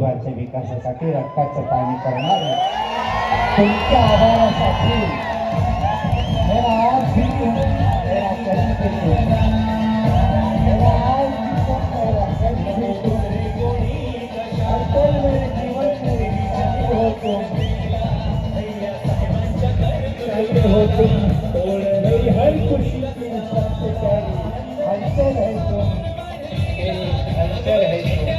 राज्य विकासासाठी रक्ताचं पाणी करणार तुमच्या आभारासाठी मेरा आज भी मेरा कहीं पे मेरा आज भी मेरा कहीं पे हर पल मेरे जीवन में हो तुम हो तुम मेरी हर खुशी की सबसे प्यारी हंसते रहे तुम हंसते रहे तुम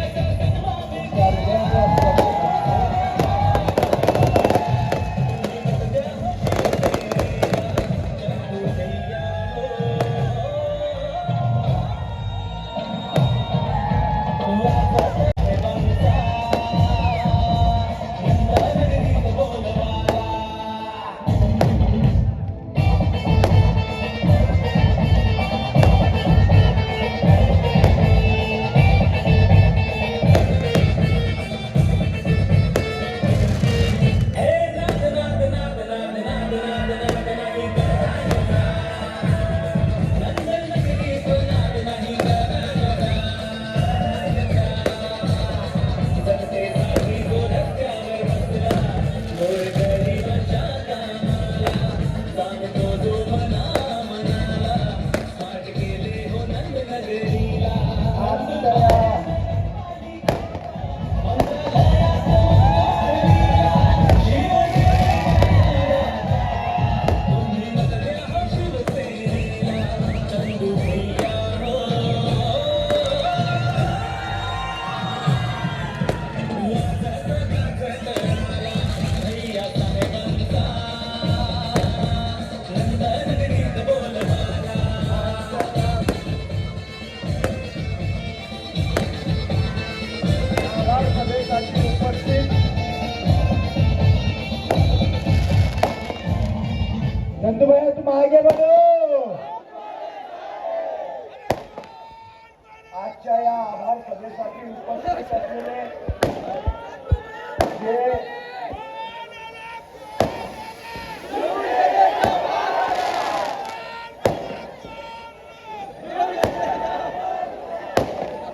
नंदुभाई तुम आगे बढ़ो। आजच्या या आभार सभेसाठी उपस्थित असलेले जे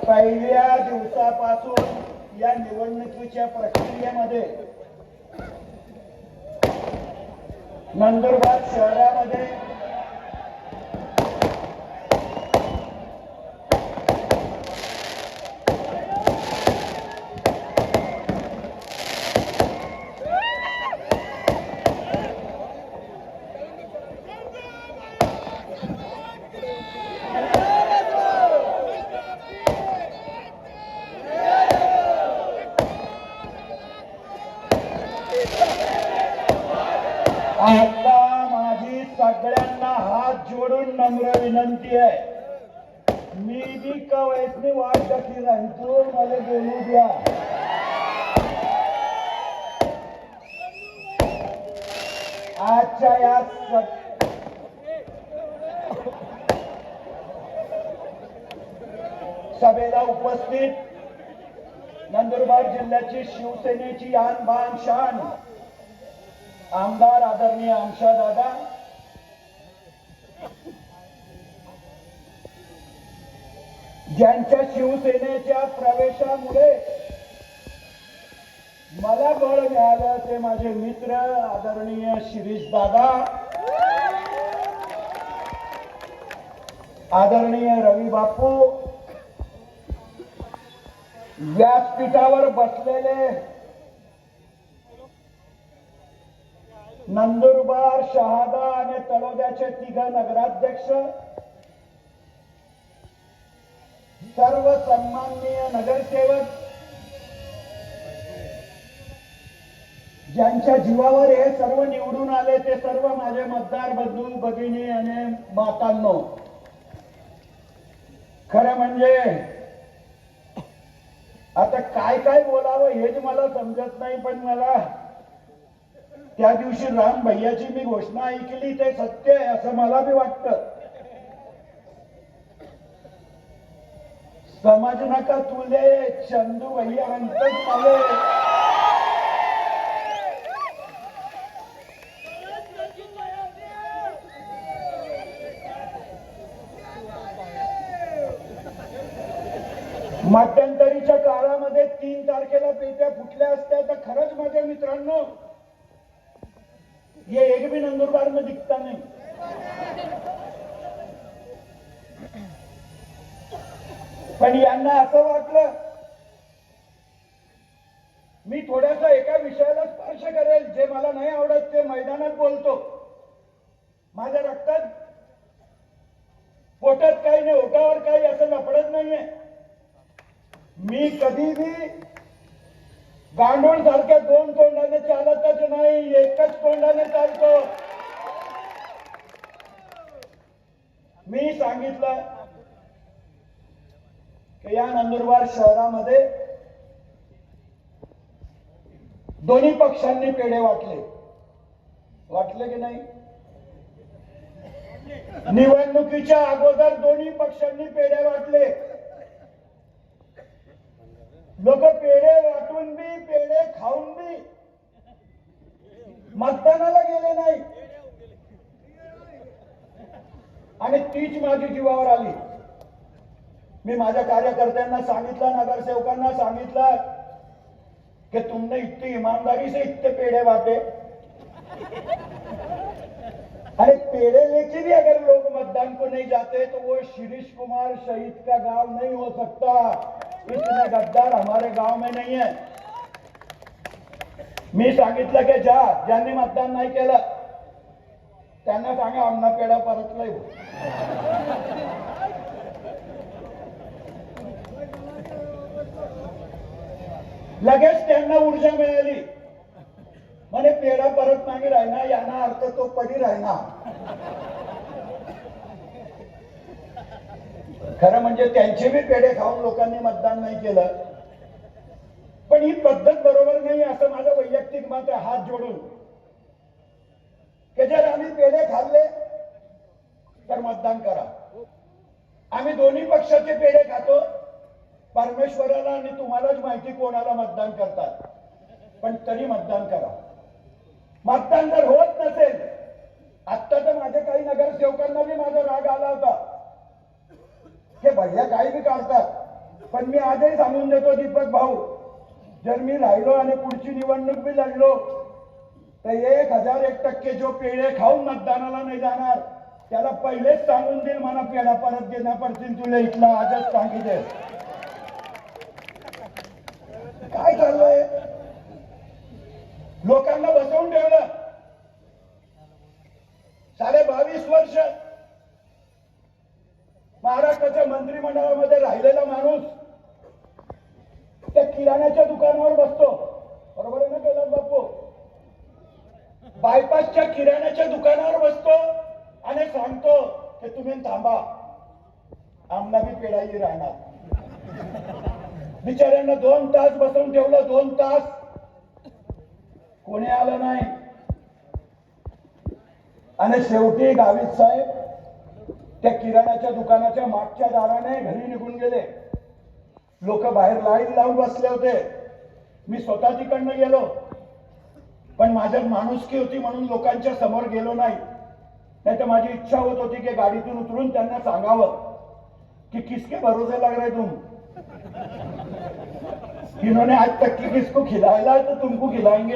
पहिल्या दिवसापासून या निवडणुकीच्या प्रक्रियेमध्ये नंदुरबार शहरामध्ये आता माझी सगळ्यांना हात जोडून नम्र विनंती आहे, मी बी कवयसनी वाट टाकली नाही, तो मला बोलू द्या। आजच्या या सभेला उपस्थित नंदुरबार जिल्ह्याची शिवसेनेची आन बान शान आमदार आदरणीय आमशादादा, ज्यांच्या शिवसेनेच्या प्रवेशामुळे मला बळ मिळालं ते माझे मित्र आदरणीय शिरीष दादा, आदरणीय रवी बापू, व्यासपीठावर बसलेले नंदुरबार, शहादा आणि तळोद्याचे 3 नगराध्यक्ष, सर्व सन्माननीय नगरसेवक, ज्यांच्या जीवावर हे सर्व निवडून आले ते सर्व माझे मतदार बंधू भगिनी आणि मातांनो, खरं म्हणजे आता काय काय बोलावं हेच मला समजत नाही, पण मला त्या दिवशी राम भैयाची मी घोषणा ऐकली ते सत्य आहे असं मला बी वाटतं। समज नका तुले चंदू भैया म्हणतात मला, मध्यंतरीच्या काळामध्ये 3 तारखेला पेट्या फुटल्या असत्या तर खरंच माझ्या मित्रांनो ये एक भी नंदुरबार में दिखता नहीं. पण यांना असं वाटलं मी थोड्यासा एका विषयाला स्पर्श करेल, जे मला नाही आवडत ते मैदानात बोलतो. माझ्या रक्तात पोटात काही नाही, ओठावर काही असं लफडत नाहीये. मी कधीही गांडूळ सारख्या 2 तोंडाने चालतच नाही, एकच तोंडाने चालतो. मी सांगितलं की या नंदुरबार शहरामध्ये दोन्ही पक्षांनी पेढे वाटले की नाही. निवडणुकीच्या अगोदर दोन्ही पक्षांनी पेढे वाटले. लोक पेढे वाटून बी पेढे खाऊन बी मतदानाला गेले नाही. आणि तीच माझी जीवावर आली. मी माझ्या कार्यकर्त्यांना सांगितलं, नगरसेवकांना सांगितलं कि तुमने इतनी ईमानदारी से इतने पेड़े बांटे, अरे पेड़े लेके भी अगर लोग मतदान को नहीं जाते तो वो शिरीष कुमार शहीद का गांव नहीं हो सकता. इतने गद्दार हमारे गांव में नहीं है. मी सांगितलं की ज्यांनी मतदान नाही केलं त्यांना सांगा आमना पेढा परत नाही. लगेच त्यांना ऊर्जा मिळाली. म्हणे पेढा परत मागे राहिना, याना अर्थ तो पडी राहिना. खरं म्हणजे त्यांचे बी पेढे खाऊन लोकांनी मतदान नाही केलं. पण ही पद्धत बरोबर नाही असं माझं वैयक्तिक मत आहे, हात जोडून. की जर आम्ही पेढे खाल्ले तर मतदान करा. आम्ही दोन्ही पक्षाचे पेढे खातो. परमेश्वराला आणि तुम्हालाच माहिती कोणाला मतदान करतात, पण तरी मतदान करा. मतदान जर होत नसेल, आता तर माझ्या काही नगरसेवकांना बी माझा राग आला होता की भैया काही बी काढतात. पण मी आजही सांगून देतो दीपक भाऊ, जर मी राहिलो आणि पुढची निवडणूक बी लढलो तर 1001% जो पेढे खाऊन मतदानाला नाही जाणार त्याला पहिलेच सांगून देईल, मला पेढा परत देण्या पडतील तुला. इथला आजच सांगितले. काय चाललंय? लोकांना बसवून ठेवलं. 22.5 वर्ष महाराष्ट्राच्या मंत्रिमंडळामध्ये राहिलेला माणूस त्या किराण्याच्या दुकानावर बसतो. बरोबर आहे ना कैलास बापू? बायपासच्या किराण्याच्या दुकानावर बसतो आणि सांगतो की तुम्ही थांबा, आमना बी पेढाई राहणार. बिचाऱ्यांना 2 तास बसवून ठेवलं. 2 तास कोणी आलं नाही. आणि शेवटी गावित साहेब त्या किराण्याच्या दुकानाच्या मागच्या दाराने घरी निघून गेले. लोक बाहेर लाईन लावून बसले होते. मी स्वतः तिकडनं गेलो, पण माझ्यात माणुसकी होती म्हणून लोकांच्या समोर गेलो नाही. नाही तर माझी इच्छा होत होती की गाडीतून उतरून त्यांना सांगावं कि किसके भरोसे लग रहे तुम, इन्होंने आज तक की किसको खिलाया है तो तुमको खिलाएंगे.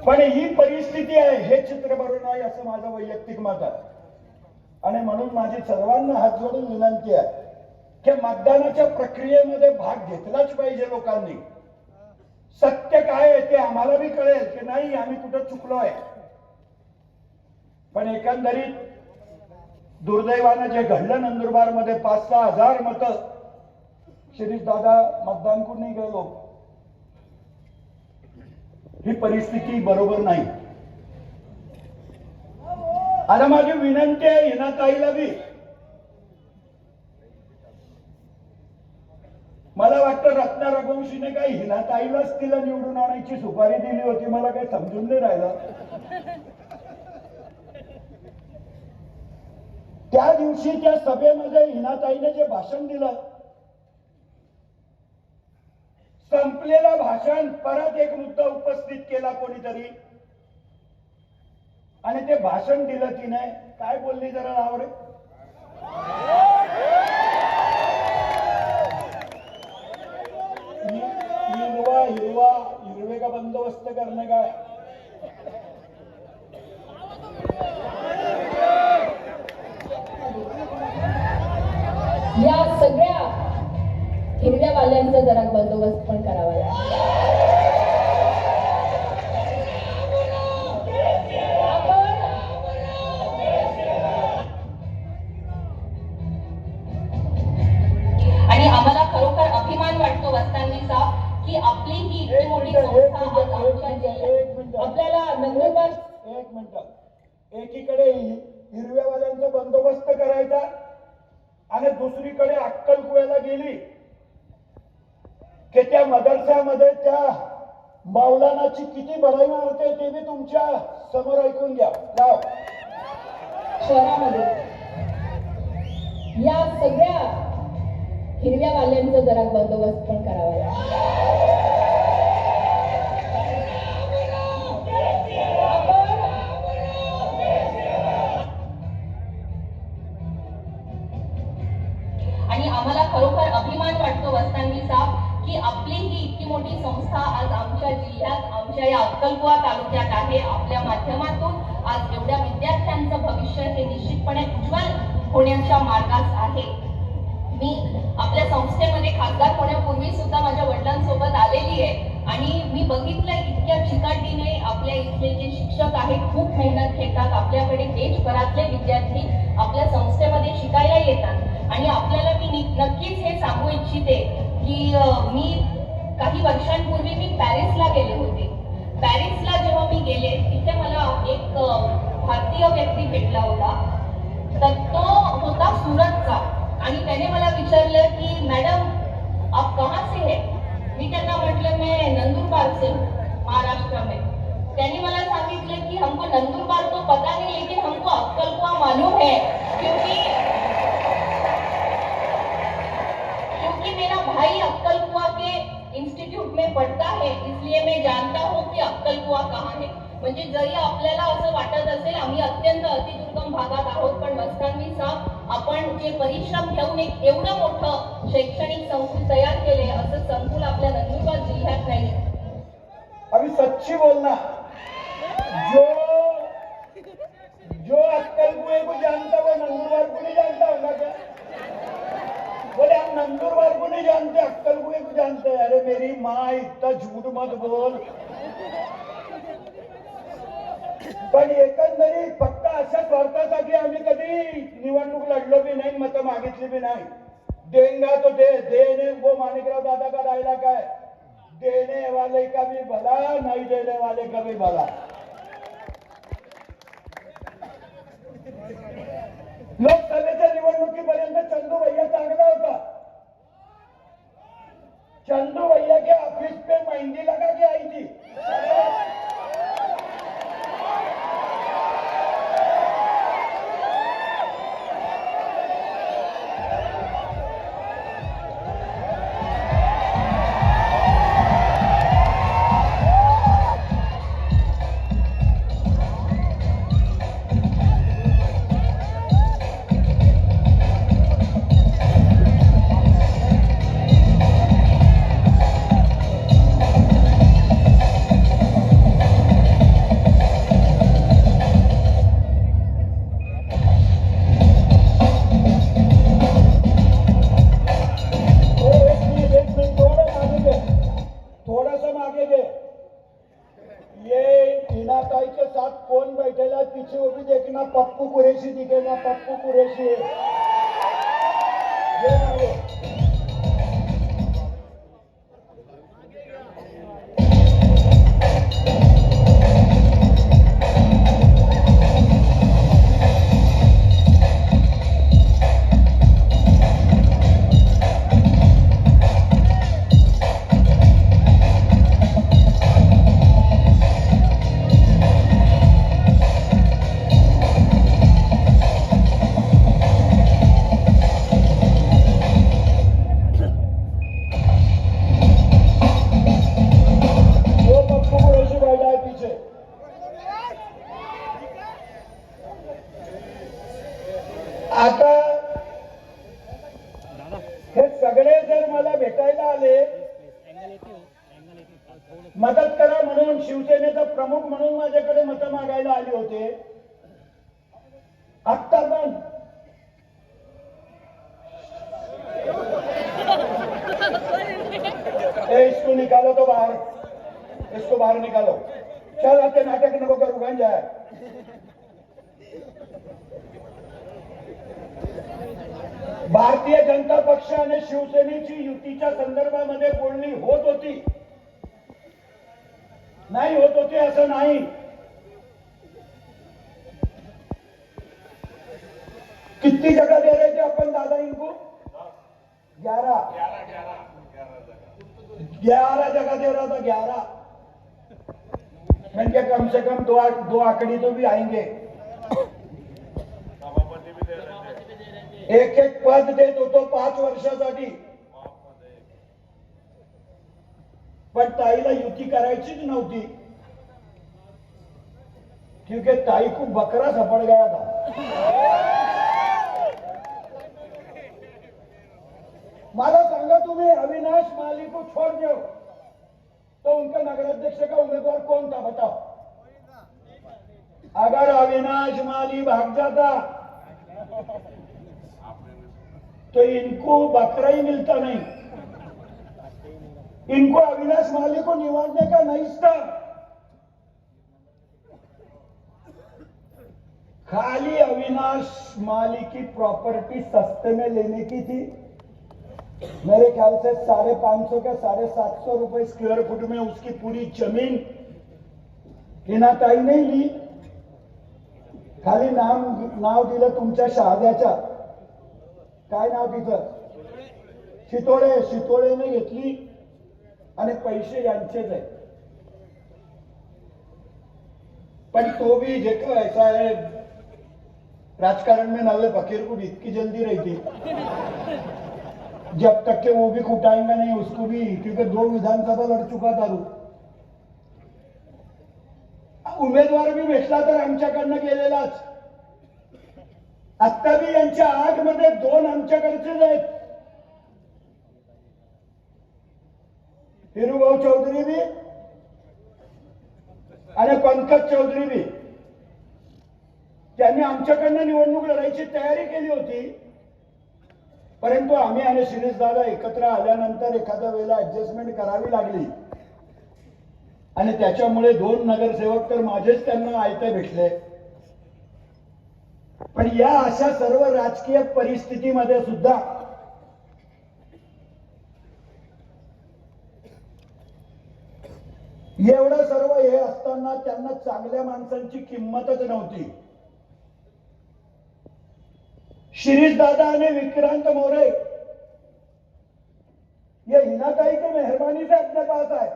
पण ही परिस्थिती आहे, हे चित्र बरोबर नाही असं माझं वैयक्तिक मत आहे. आणि म्हणून माझी सर्वांना हात जोडून विनंती आहे की मतदानाच्या प्रक्रियेमध्ये भाग घेतलाच पाहिजे लोकांनी. सत्य काय आहे ते आम्हाला बी कळेल की नाही आम्ही कुठं चुकलोय. पण एकंदरीत दुर्दैवानं जे घडलं नंदुरबार मध्ये 5-6 हजार मतं शिरीष दादा मतदान करून नाही गेलो, ही परिस्थिती बरोबर नाही. आता माझी विनंती आहे हिनाताईला बी, मला वाटतं रत्ना रघुवंशीने काही हिनाताईलाच तिला निवडून आणायची सुपारी दिली होती. मला काही समजून नाही राहिलं. त्या दिवशी त्या सभेमध्ये हिनाताईने जे भाषण दिलं, संपलेलं भाषण परत एक मुद्दा उपस्थित केला कोणीतरी आणि ते भाषण दिलं तिने. काय बोलली जरा रावरे? का बंदोबस्त करणं काय? या सगळ्या हिरव्या वाल्यांचा जरा बंदोबस्त पण करावा लागेल. आणि आम्हाला खरोखर अभिमान वाटतो वस्तांनीचा की आपली ही इतकी मोठी संस्था आज आमच्या जिल्ह्यात. आपल्याला नंदुरबार एक मिनिट, एकीकडे हिरव्यावाल्यांचा बंदोबस्त करायचा आणि दुसरीकडे अक्कलकुव्याला गेली की त्या मदरसामध्ये त्या मौलानाची किती बढाई मारते ते मी तुमच्या समोर ऐकून घ्या. लाव. शहरामध्ये या सगळ्या हिरव्या वाल्यांचा जरा बंदोबस्त पण करावा लागेल. आणि आम्हाला खरोखर अभिमान वाटतो वस्तांनीचा की आपली ही इतकी मोठी संस्था आज आमच्या जिल्ह्यात, आमच्या या अक्कलकुवा तालुक्यात आहे. आपल्या माध्यमातून आज एवढ्या विद्यार्थ्यांचं भविष्य हे निश्चितपणे उज्ज्वल होण्याच्या मार्गास आहे. मी आपल्या संस्थेमध्ये खासदार होण्यापूर्वी सुद्धा माझ्या वडिलांसोबत आलेली आहे आणि मी बघितलंय इतक्या चिकाटीने आपल्या इथले जे शिक्षक आहेत खूप मेहनत घेतात. आपल्याकडे देशभरातले विद्यार्थी आपल्या संस्थेमध्ये शिकायला येतात आणि आपल्याला मी नक्कीच हे सांगू इच्छिते की मी काही वर्षांपूर्वी मी पॅरिसला गेले होते. पॅरिसला जेव्हा मी गेले तिथे मला एक भारतीय व्यक्ती भेटला होता. तर तो होता सुरतचा आणि त्याने मला विचारलं की मैडम आप कहाँ से है? मी त्यांना म्हटलं मैं नंदुरबार से हूँ, महाराष्ट्र में. त्यांनी मला सांगितलं की हमको नंदुरबार तो पता नहीं लेकिन हमको अक्कलकुआ मालूम है क्योंकि मेरा भाई अक्कलकुआ के इंस्टीट्यूट में पढ़ता है इसलिए मैं जानता हूँ कि अक्कलकुआ कहाँ है. म्हणजे जरी आपल्याला असं वाटत असेल आम्ही अत्यंत अतिदुर्गम भागात आहोत पण वस्तांनी साहेब आपण जे परिश्रम घेऊन एक एवढं मोठं शैक्षणिक संकुल तयार केले असं संकुल आपल्या नंदुरबार जिल्ह्यात नाही. अभी सच्ची बोलना, जो जो अक्कलकुए को जानता वो नंदुरबार को नहीं जानता होगा क्या? बोले हम नंदुरबार को नहीं जानते, अक्कलकुए को जानते हैं. अरे मेरी माँ, इतना झूठ मत बोल. पण एकंदरीत फक्त अशा स्वार्थासाठी आम्ही कधी निवडणूक लढलो भी नाही, मतं मागितली भी नाही. देंगा तो देने वो माणिकराव दादा का डायलॉग है, देने वाले का भी भला, नहीं देने वाले का भी भला. लोकसभेच्या निवडणुकीपर्यंत चंदू भैया चांगला होता. चंदू भैया के ऑफिस पे मेहंदी लगा के आई थी. कौन बैठेला पीछे वो भी देखना, पप्पू कुरैशी दिखेगा. पप्पू कुरैशी ये ना वो. आता हे सगळे जर मला भेटायला आले मदत करा म्हणून शिवसेनेचा प्रमुख म्हणून माझ्याकडे मतं मागायला आले होते. आत्ता पण इसको निकालो तो बाहर, इसको बाहर निकालो. चल आते नाटक नको करू गंज आहे. भारतीय जनता पक्ष आणि शिवसेनेची युतीच्या संदर्भामध्ये बोलणी होत होती, नाही होत होती असं नाही. कितनी जगह दे रहे थे अपन दादा इनको? 11 जगह दे रहा था. 11 मैंने कम से कम दो आंकड़ी तो भी आएंगे. एक एक पद देत होतो 5 वर्षासाठी. पण ताईला युती करायचीच नव्हती, क्योंकि ताई को बकरा सपड़ गया था. मला सांगा तुम्ही, अविनाश माली को छोड़ दो तो उनका नगराध्यक्ष का उम्मीदवार कौन था बताओ. अगर अविनाश माली भाग जाता तो इनको बकरा ही मिलता नहीं. इनको अविनाश माली को निवारने का नहीं था. खाली अविनाश माली की प्रॉपर्टी सस्ते में लेने की थी. मेरे ख्याल से 550 का 750 रुपए स्क्वायर फुट में उसकी पूरी जमीन हिनाताई नहीं ली. खाली नाव दिलं तुमच्या शहाद्याच्या. काय नाव तिचं? शितोळेने घेतली आणि पैसे यांचेच आहे. पण तो भी देखो ऐसा है, राजकारण में नवे फकीर को इतनी जल्दी रहती, जब तक के वो भी कुटाएंगा नहीं उसको भी, क्योंकि 2 विधानसभा लढ चुका था. उमेदवार भी भेटला तर आमच्याकडनं गेलेलाच. आता बी यांच्या 8 मध्ये 2 आमच्याकडचेच आहेत. हिरूभाऊ चौधरी भी आणि पंकज चौधरी भी. त्यांनी आमच्याकडनं निवडणूक लढायची तयारी केली होती, परंतु आम्ही आणि शिरीष दादा एकत्र आल्यानंतर एखाद्या वेळेला ऍडजस्टमेंट करावी लागली आणि त्याच्यामुळे 2 नगरसेवक तर माझेच त्यांना आयते भेटले. पण या अशा सर्व राजकीय परिस्थितीमध्ये सुद्धा एवढं सर्व हे असताना त्यांना चांगल्या माणसांची किंमतच नव्हती. शिरीष दादा आणि विक्रांत मोरे ये हिनाताई की मेहरबानी से अपने पास आए.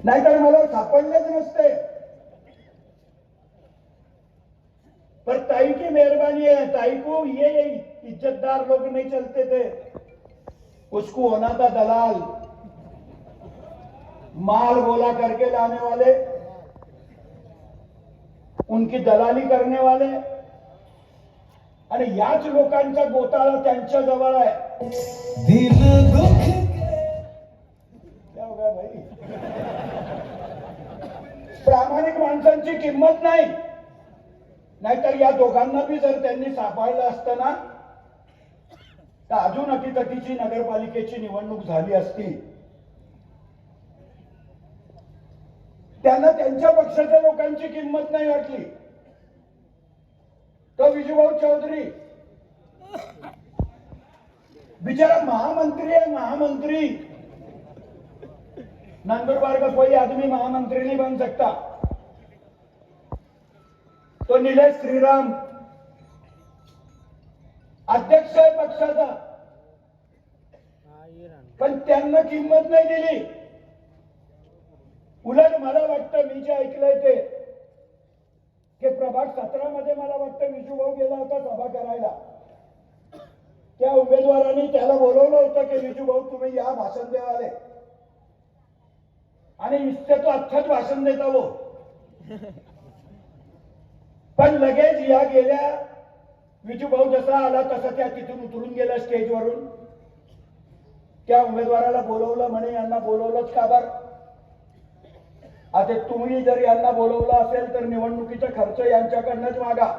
नाहीतर मला सापडलेच नसते. पर ताई की मेहरबानी है. ताई को ये इज्जतदार लोग नहीं चलते थे, उसको होना था दलाल, माल गोला करके लाने वाले, उनकी दलाली करने वाले. आणि याच लोकांचा गोताळा त्यांच्या जवळ आहे. क्या हो गया भाई? प्रामाणिक माणसांची किंमत नाही. नाहीतर या दोघांना बी जर त्यांनी सापडलं असतं ना, तर अजून अटीतटीची नगरपालिकेची निवडणूक झाली असती. त्यांना त्यांच्या पक्षाच्या लोकांची किंमत नाही वाटली. तो विजूभाऊ चौधरी बिचारा महामंत्री है. महामंत्री नंदुरबार का कोई आदमी महामंत्री नहीं बन सकता. तो निलेश श्रीराम अध्यक्ष आहे पक्षाचा, पण त्यांना किंमत नाही दिली. उलट मला वाटतं, मी जे ऐकलंय ते, की प्रभाग 17 मध्ये मला वाटतं विजूभाऊ गेला होता सभा करायला. त्या उमेदवारांनी त्याला बोलवलं होतं की विजूभाऊ तुम्ही या भाषण द्यावाले, आणि इससे तो अच्छाच भाषण देता वो. पण लगेच या गेल्या विजू भाऊ जसा आला तसा त्या तिथून उतरून गेला स्टेजवरून. त्या उमेदवाराला बोलवलं म्हणे यांना बोलवलंच का बर. आता तुम्ही जर यांना बोलवलं असेल तर निवडणुकीचा खर्च यांच्याकडनंच मागा,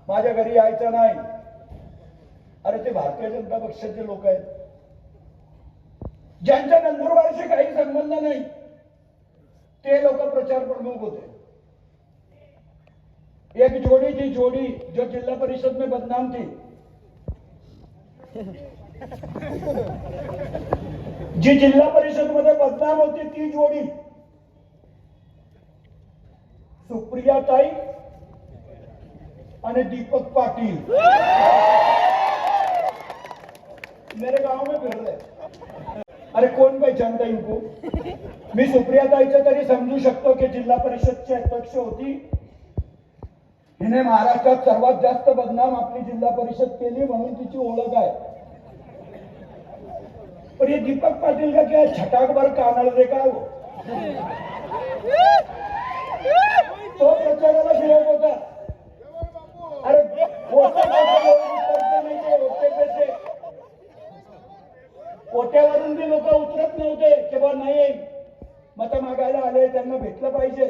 माझ्या घरी यायचं नाही. अरे ते भारतीय जनता पक्षाचे लोक आहेत ज्यांच्या नंदुरबारशी काही संबंध नाही, ते लोक प्रचार प्रमुख होते. एक जोड़ी थी, जोड़ी जो जिला परिषद में बदनाम थी, जी जिल्हा परिषद मध्ये बदनाम होती ती जोडी सुप्रियाताई आणि दीपक पाटील मेरे गांव में फिर रहे. अरे कौन पहचानता इनको. मी सुप्रियाताईचं तरी समजू शकतो की जिल्हा परिषदचे अध्यक्ष होती, हिने महाराष्ट्रात सर्वात जास्त बदनाम आपली जिल्हा परिषद केली म्हणून तिची ओळख आहे. पण ये दीपक पाटील का क्या छटाक भर कानड़ देखा वो, तो प्रचाराला फिरत होता. अरे वोटे नाही ते वोटे पैसे ओट्यावरून बी लोक उतरत नव्हते की बा नाही मत मागायला आले त्यांना भेटलं पाहिजे.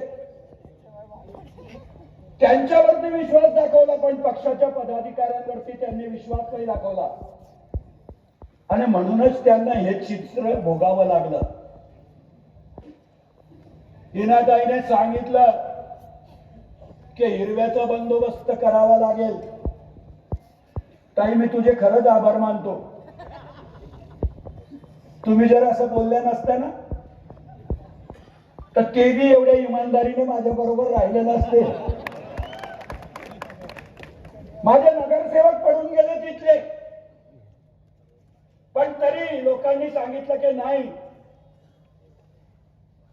त्यांच्यावरती विश्वास दाखवला पण पक्षाच्या पदाधिकाऱ्यांवरती त्यांनी विश्वास नाही दाखवला आणि म्हणूनच त्यांना हे चित्र भोगावं लागलं. हिनाताईने सांगितलं की हिरव्याचा बंदोबस्त करावा लागेल. ताई मी तुझे खरंच आभार मानतो. तुम्ही जर असं बोलल्या नसत्या ना तर ते बी एवढ्या इमानदारीने माझ्या बरोबर राहिले नसते. माझे नगरसेवक पडून गेले तिथले, पण तरी लोकांनी सांगितलं की नाही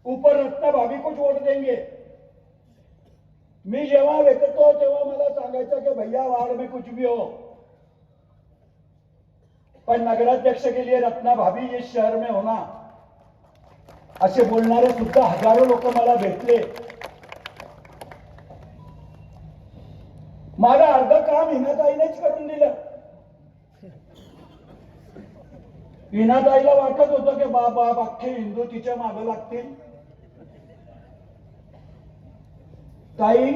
ऊपर रत्ना भाभी को वोट देंगे. मी जेव्हा भेटतो तेव्हा मला सांगायचं की भैया वार्ड में कुछ भी हो, पण नगराध्यक्ष के लिए रत्ना भाभी इस शहर में होना, असे बोलणारे सुद्धा हजारो लोक मला भेटले. माझं अर्ध काम हिनाताईनेच करून दिलं. हिनाताईला वाटत होतं की बाबा अख्खे हिंदू तिच्या मागे लागतील. ताई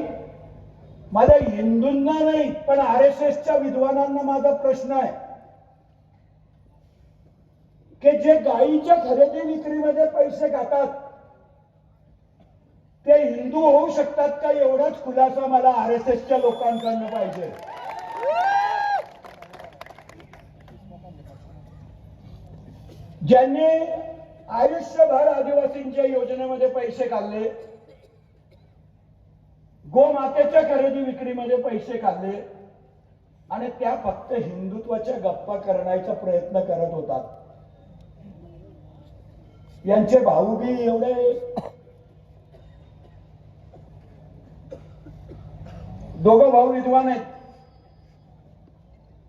माझ्या हिंदूंना नाही पण RSSच्या विद्वानांना माझा प्रश्न आहे की जे गायीच्या खरेदी विक्रीमध्ये पैसे खातात ते हिंदू होऊ शकतात का, एवढाच खुलासा मला RSSच्या लोकांकडनं पाहिजे. ज्यांनी आयुष्यभर आदिवासींच्या योजनेमध्ये पैसे खाल्ले, गोमातेच्या खरेदी विक्रीमध्ये पैसे खाल्ले आणि त्या फक्त हिंदुत्वाच्या गप्पा करण्याचा प्रयत्न करत होतात. यांचे भाऊ बी एवढे दोघं भाऊ विद्वान आहेत.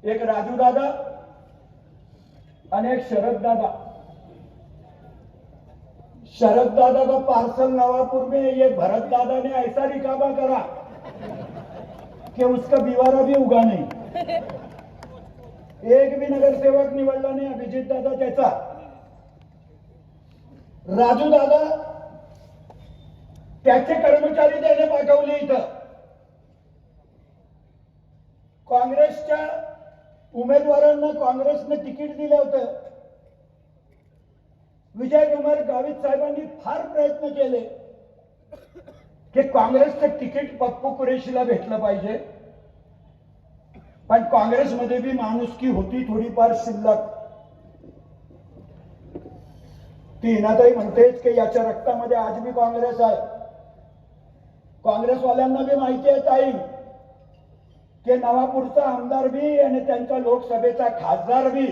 एक राजू दादा आणि एक शरद दादा. शरद दादा का पार्सल नवापुर में ये भरत दादा ने ऐसा रिकामा करा कि उसका बिवारा भी उगा नहीं. एक भी नगरसेवक निवडला नाही अभिजित दादा त्याचा. राजू दादा त्याचे कर्मचारी त्याने पाठवले इथं. काँग्रेसच्या उमेदवारांना काँग्रेसने तिकीट दिलं होतं. विजयकुमार गावित साहेबांनी फार प्रयत्न केले की काँग्रेसचं तिकीट पप्पू कुरेशीला भेटलं पाहिजे, पण काँग्रेसमध्ये बी माणुसकी होती थोडीफार शिल्लक. ती हिनाताई म्हणतेच की याच्या रक्तामध्ये आज बी काँग्रेस आहे. काँग्रेसवाल्यांना बी माहिती आहे ताई की नवापूरचा आमदार बी आणि त्यांचा लोकसभेचा खासदार बी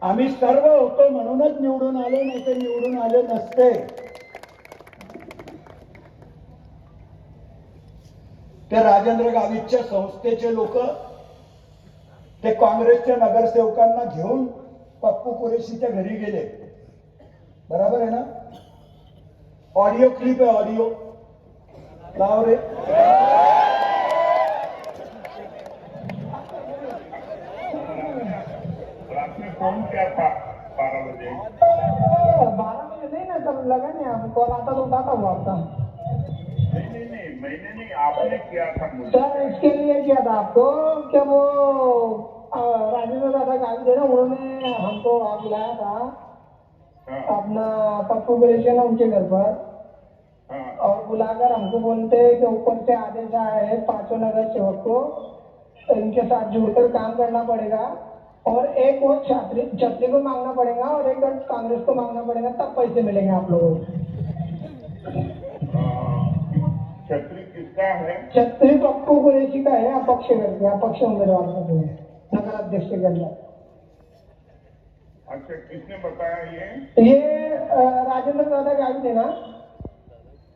आम्ही सर्व होतो म्हणूनच निवडून आले, नाही ते निवडून आले नसते. ते राजेंद्र गावितच्या संस्थेचे लोक ते काँग्रेसच्या नगरसेवकांना घेऊन पप्पू कुरेशीच्या घरी गेले. बराबर आहे ना. ऑडिओ क्लिप आहे, ऑडिओ लाव रे. रात में फोन किया था 12 बजे। 12 बजे नहीं ना, तब लगा नहीं, हमको आता तो उठाता हुआ आपका। नहीं मैंने नहीं, आपने किया था मुझे। सर इसके लिए किया था आपको, क्या वो राजेंद्र दादा गाड़ी थे ना, उन्होंने हमको बुलाया था हाँ, अपना पप्पू गुलेशन है उनके घर पर, हाँ, और बुलाकर हमको बोलते हैं कि ऊपर से आदेश आया है 5 नगर सेवक को तो इनके साथ जुड़कर काम करना पड़ेगा, और एक वोट छतरी को मांगना पड़ेगा और एक वोट कांग्रेस को मांगना पड़ेगा, तब पैसे मिलेंगे आप लोगों को। छतरी किसका है? छतरी पप्पू कुरेशी का है, अपक्ष करके, अपक्ष उम्मीदवार का जो है नगर अध्यक्ष के अंदर। अच्छा, किसने बताया ये? ये राजेंद्र दादा गाड़ी थे ना,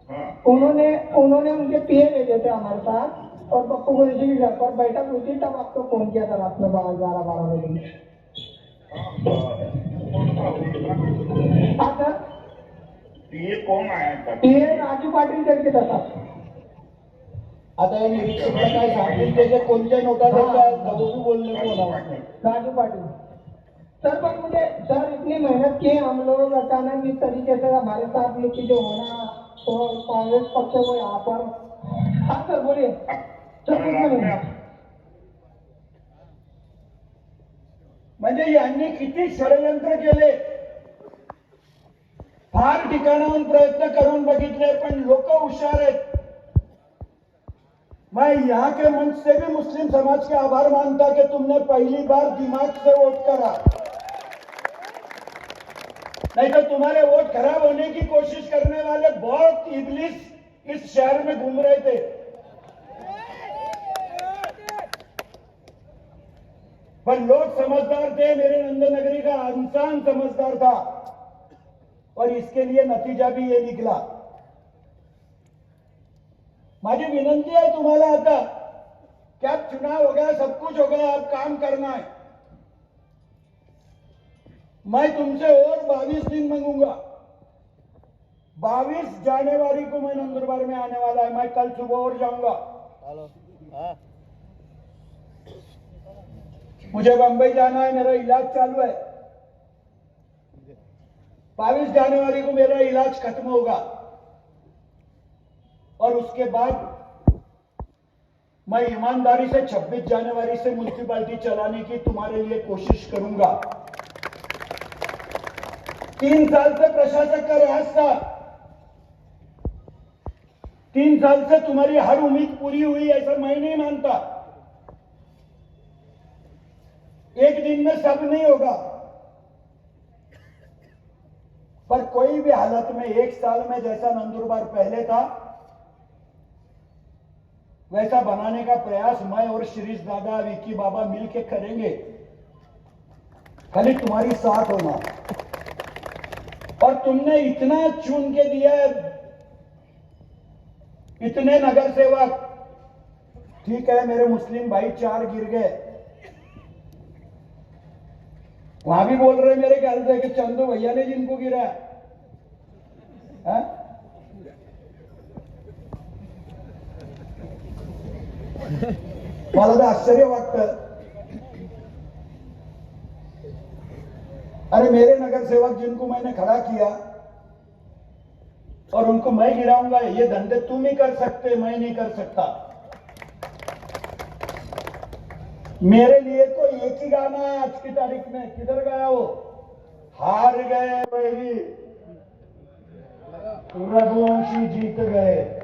हाँ, उन्होंने उनके पीए भेजे थे हमारे साथ, और पप्पू कुरेशी के घर पर बैठक हुई थी, तब आपको फोन किया था रात में 12 बजे। हाँ सर, ये कौन आया था? ये राजू पाटील करके था साहब। आता हे निरीक्षकला काय सांगतील त्याचे कोणत्या नोटा देतात बघू बोलने को होना उसने। राजू पाटिल सर, पर मुझे सर इतनी मेहनत की हम लोग, अचानक इस तरीके से हमारे साथ ये चीजें होना, तो कांग्रेस पक्ष को यहाँ पर। हाँ सर बोलिए सर, कुछ नहीं। म्हणजे यांनी किती षडयंत्र केले, फार ठिकाणाहून प्रयत्न करून बघितले, पण लोक हुशार आहेत। मैं यहाँ के मंच से भी मुस्लिम समाज के आभार मानता कि तुमने पहली बार दिमाग से वोट करा, नहीं तो तुम्हारे वोट खराब होने की कोशिश करने वाले बहुत इबलिस इस शहर में घूम रहे थे। पर लोग समझदार थे, मेरे नंदनगरी का इंसान समझदार था, और इसके लिए नतीजा भी ये निकला। माझी विनंती है तुम्हाला आता कि अब चुनाव हो गया, सब कुछ हो गया, अब काम करना है। मैं तुमसे और 22 दिन मांगूंगा। 22 जनवरी को मैं नंदुरबार में आने वाला है, मैं कल सुबह और जाऊंगा। मुझे बंबई जाना है, मेरा इलाज चालू है। 22 जनवरी को मेरा इलाज खत्म होगा, और उसके बाद मैं ईमानदारी से 26 जनवरी से म्युनिसिपैलिटी चलाने की तुम्हारे लिए कोशिश करूंगा। 3 साल से प्रशासक का राज था, 3 साल से तुम्हारी हर उम्मीद पूरी हुई ऐसा मैं नहीं मानता। एक दिन में सब नहीं होगा, पर कोई भी हालत में 1 साल में जैसा नंदुरबार पहले था वैसा बनाने का प्रयास मैं और शिरीष दादा, विकी बाबा मिलके करेंगे। खाली तुम्हारी साथ होना। और तुमने इतना चुन के दिया है, इतने नगर सेवक, ठीक है मेरे मुस्लिम भाई 4 गिर गए, वहां भी बोल रहे मेरे ख्याल से कि चंदू भैया ने जिनको गिरा है? मला तर आश्चर्य वाटतं। अरे मेरे नगर सेवक जिनको मैंने खड़ा किया और उनको मैं गिराऊंगा, ये धंधे तुम ही कर सकते, मैं नहीं कर सकता। मेरे लिए तो एक ही गाना है आज की तारीख में, किधर गया वो? हार गए वही, रघुवंशी जीत गए।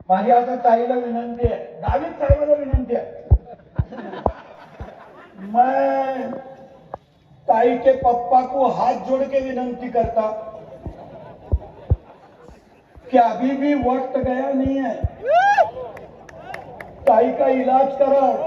माझी आता ताईला विनंती आहे, गावित साहेबांना विनंती आहे, मैं ताई के पप्पा को हाथ जोड़ के विनंती करता कि अभी भी वक्त गया नहीं है। ताई का इलाज कराओ।